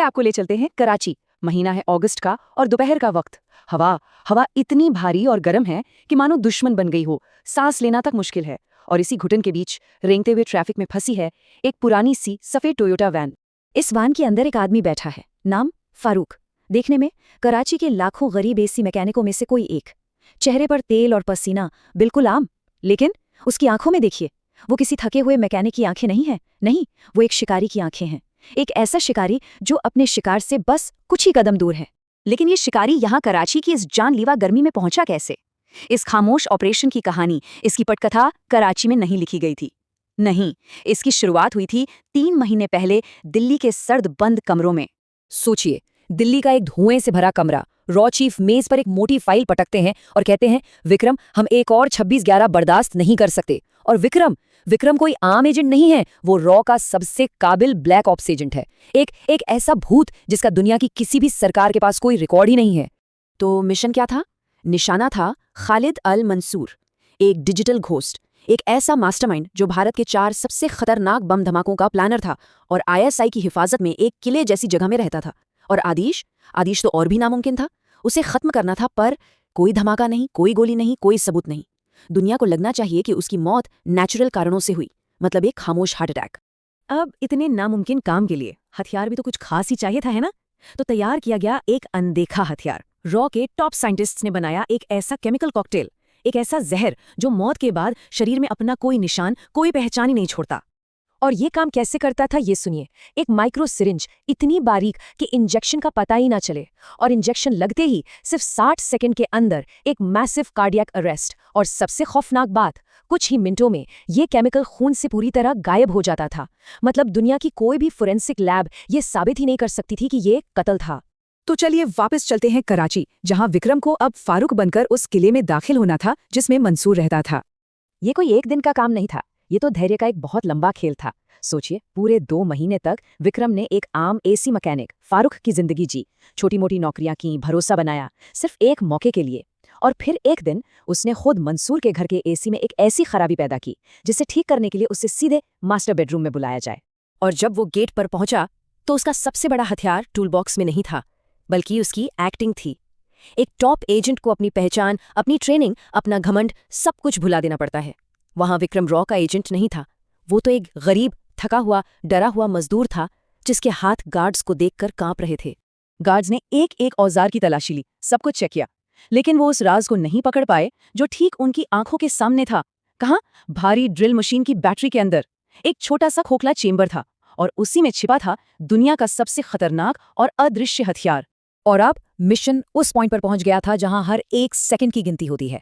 आपको ले चलते हैं कराची। महीना है अगस्त का और दोपहर का वक्त। हवा हवा इतनी भारी और गर्म है कि मानो दुश्मन बन गई हो, सांस लेना तक मुश्किल है। और इसी घुटन के बीच रेंगते हुए ट्रैफिक में फंसी है एक पुरानी सी सफेद टोयोटा वैन। इस वैन के अंदर एक आदमी बैठा है, नाम फारूक। देखने में कराची के लाखों गरीब एसी मैकेनिकों में से कोई एक। चेहरे पर तेल और पसीना, बिल्कुल आम। लेकिन उसकी आंखों में देखिए, वो किसी थके हुए मैकेनिक की आंखें नहीं हैं। नहीं, वो एक शिकारी की आंखें हैं। एक ऐसा शिकारी जो अपने शिकार से बस कुछ ही कदम दूर है। लेकिन ये शिकारी यहाँ कराची की इस जानलेवा गर्मी में पहुंचा कैसे? इस खामोश ऑपरेशन की कहानी, इसकी पटकथा कराची में नहीं लिखी गई थी। नहीं, इसकी शुरुआत हुई थी 3 महीने पहले दिल्ली के सर्द बंद कमरों में। सोचिए, दिल्ली का एक धुएं से भरा कमरा। रॉ चीफ मेज पर एक मोटी फाइल पटकते हैं और कहते हैं, विक्रम, हम एक और 26/11 बर्दाश्त नहीं कर सकते। और विक्रम कोई आम एजेंट नहीं है, वो रॉ का सबसे काबिल ब्लैक ऑप्स एजेंट है। एक ऐसा भूत जिसका दुनिया की किसी भी सरकार के पास कोई रिकॉर्ड ही नहीं है। तो मिशन क्या था? निशाना था खालिद अल मंसूर, एक डिजिटल घोस्ट, एक ऐसा मास्टरमाइंड जो भारत के 4 सबसे खतरनाक बम धमाकों का प्लानर था और आईएसआई की हिफाजत में एक किले जैसी जगह में रहता था। और आदिश तो और भी नामुमकिन था। उसे खत्म करना था, पर कोई धमाका नहीं, कोई गोली नहीं, कोई सबूत नहीं। दुनिया को लगना चाहिए कि उसकी मौत नेचुरल कारणों से हुई, मतलब एक खामोश हार्ट अटैक। अब इतने नामुमकिन काम के लिए हथियार भी तो कुछ खास ही चाहिए था, है ना? तो तैयार किया गया एक अनदेखा हथियार। रॉ के टॉप साइंटिस्ट्स ने बनाया एक ऐसा केमिकल कॉकटेल, एक ऐसा जहर जो मौत के बाद शरीर में अपना कोई निशान, कोई पहचान ही नहीं छोड़ता। और ये काम कैसे करता था, ये सुनिए। एक माइक्रो सिरिंज, इतनी बारीक कि इंजेक्शन का पता ही ना चले, और इंजेक्शन लगते ही सिर्फ 60 सेकंड के अंदर एक मैसिव कार्डियक अरेस्ट। और सबसे खौफनाक बात, कुछ ही मिनटों में ये केमिकल खून से पूरी तरह गायब हो जाता था। मतलब दुनिया की कोई भी फोरेंसिक लैब ये साबित ही नहीं कर सकती थी कि ये कत्ल था। तो चलिए वापस चलते हैं कराची, जहां विक्रम को अब फारूक बनकर उस किले में दाखिल होना था जिसमें मंसूर रहता था। ये कोई एक दिन का काम नहीं था, ये तो धैर्य का एक बहुत लंबा खेल था। सोचिए, पूरे 2 महीने तक विक्रम ने एक आम एसी मैकेनिक फारूक की जिंदगी जी, छोटी मोटी नौकरियां की, भरोसा बनाया, सिर्फ एक मौके के लिए। और फिर एक दिन उसने खुद मंसूर के घर के एसी में एक ऐसी खराबी पैदा की जिसे ठीक करने के लिए उसे सीधे मास्टर बेडरूम में बुलाया जाए। और जब वो गेट पर पहुंचा तो उसका सबसे बड़ा हथियार टूल बॉक्स में नहीं था, बल्कि उसकी एक्टिंग थी। एक टॉप एजेंट को अपनी पहचान, अपनी ट्रेनिंग, अपना घमंड, सब कुछ भुला देना पड़ता है। वहां विक्रम रॉ का एजेंट नहीं था, वो तो एक गरीब, थका हुआ, डरा हुआ मजदूर था जिसके हाथ गार्ड्स को देखकर कांप रहे थे। गार्ड्स ने एक एक औजार की तलाशी ली, सब कुछ चेक किया, लेकिन वो उस राज को नहीं पकड़ पाए जो ठीक उनकी आंखों के सामने था। कहाँ? भारी ड्रिल मशीन की बैटरी के अंदर एक छोटा सा खोखला चेंबर था, और उसी में छिपा था दुनिया का सबसे खतरनाक और अदृश्य हथियार। और अब मिशन उस पॉइंट पर पहुंच गया था जहां हर एक सेकंड की गिनती होती है।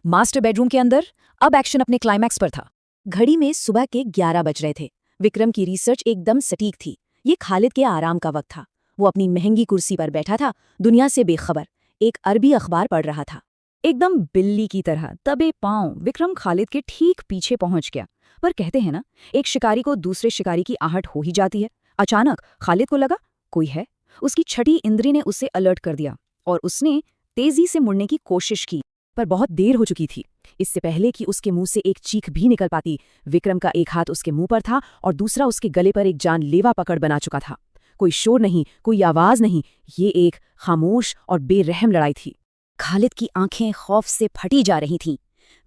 मास्टर बेडरूम के अंदर अब एक्शन अपने क्लाइमैक्स पर था। घड़ी में सुबह के 11 बज रहे थे। विक्रम की रिसर्च एकदम सटीक थी। ये खालिद के आराम का वक्त था। वो अपनी महंगी कुर्सी पर बैठा था, दुनिया से बेखबर, एक अरबी अखबार पढ़ रहा था। एकदम बिल्ली की तरह दबे पांव विक्रम खालिद के ठीक पीछे पहुंच गया। पर कहते हैं ना, एक शिकारी को दूसरे शिकारी की आहट हो ही जाती है। अचानक खालिद को लगा कोई है। उसकी छठी इंद्री ने उसे अलर्ट कर दिया और उसने तेजी से मुड़ने की कोशिश की, पर बहुत देर हो चुकी थी। इससे पहले कि उसके मुंह से एक चीख भी निकल पाती, विक्रम का एक हाथ उसके मुंह पर था और दूसरा उसके गले पर एक जानलेवा पकड़ बना चुका था। कोई शोर नहीं, कोई आवाज नहीं, ये एक खामोश और बेरहम लड़ाई थी। खालिद की आंखें खौफ से फटी जा रही थीं।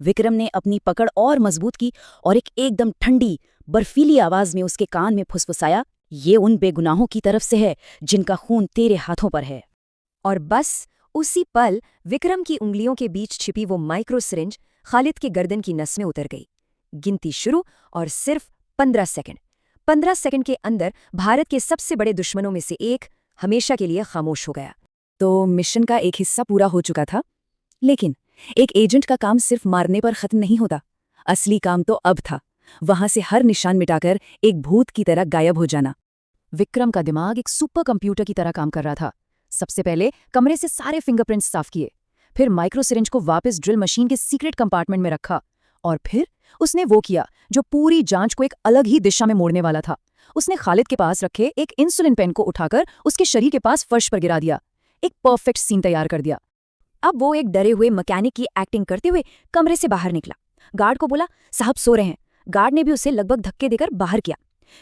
विक्रम ने अपनी पकड़ और मजबूत की और एक एकदम ठंडी, बर्फीली आवाज में उसके कान में फुसफुसाया, ये उन बेगुनाहों की तरफ से है जिनका खून तेरे हाथों पर है। और बस उसी पल विक्रम की उंगलियों के बीच छिपी वो माइक्रो सिरिंज खालिद के गर्दन की नस में उतर गई। गिनती शुरू, और सिर्फ 15 सेकंड। 15 सेकंड के अंदर भारत के सबसे बड़े दुश्मनों में से एक हमेशा के लिए खामोश हो गया। तो मिशन का एक हिस्सा पूरा हो चुका था। लेकिन एक एजेंट का काम सिर्फ मारने पर खत्म नहीं होता। असली काम तो अब था, वहां से हर निशान मिटाकर एक भूत की तरह गायब हो जाना। विक्रम का दिमाग एक सुपर कंप्यूटर की तरह काम कर रहा था। सबसे पहले कमरे से सारे फिंगरप्रिंट्स साफ किए, फिर माइक्रो सिरिंज को वापस ड्रिल मशीन के सीक्रेट कंपार्टमेंट में रखा, और फिर उसने वो किया जो पूरी जांच को एक अलग ही दिशा में मोड़ने वाला था। उसने खालिद के पास रखे एक इंसुलिन पेन को उठाकर उसके शरीर के पास फर्श पर गिरा दिया। एक परफेक्ट सीन तैयार कर दिया। अब वो एक डरे हुए मैकेनिक की एक्टिंग करते हुए कमरे से बाहर निकला। गार्ड को बोला, साहब सो रहे हैं। गार्ड ने भी उसे लगभग धक्के देकर बाहर किया।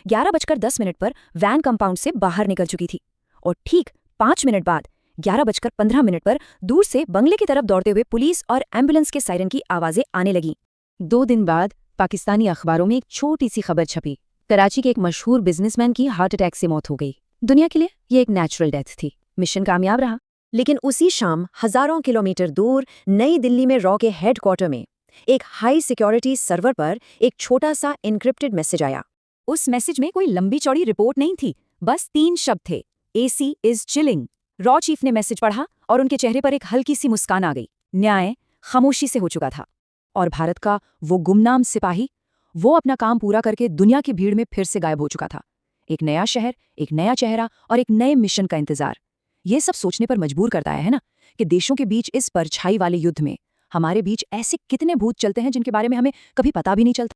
11:10 पर वैन कंपाउंड से बाहर निकल चुकी थी और ठीक 5 मिनट बाद 11:15 पर दूर से बंगले की तरफ दौड़ते हुए पुलिस और एम्बुलेंस के सायरन की आवाजें आने लगीं। 2 दिन बाद पाकिस्तानी अखबारों में एक छोटी सी खबर छपी। कराची के एक मशहूर बिजनेसमैन की हार्ट अटैक से मौत हो गई। दुनिया के लिए ये एक नेचुरल डेथ थी। मिशन कामयाब रहा। लेकिन उसी शाम हजारों किलोमीटर दूर नई दिल्ली में रॉ के हेडक्वार्टर में एक हाई सिक्योरिटी सर्वर पर एक छोटा सा इनक्रिप्टेड मैसेज आया। उस मैसेज में कोई लंबी चौड़ी रिपोर्ट नहीं थी, बस 3 शब्द थे, AC is chilling. Raw chief ने मैसेज पढ़ा और उनके चेहरे पर एक हल्की सी मुस्कान आ गई। न्याय खामोशी से हो चुका था। और भारत का वो गुमनाम सिपाही, वो अपना काम पूरा करके दुनिया की भीड़ में फिर से गायब हो चुका था। एक नया शहर, एक नया चेहरा और एक नए मिशन का इंतजार। ये सब सोचने पर मजबूर करता है ना, कि देशों के बीच इस परछाई वाले युद्ध में हमारे बीच ऐसे कितने भूत चलते हैं जिनके बारे में हमें कभी पता भी नहीं चलता।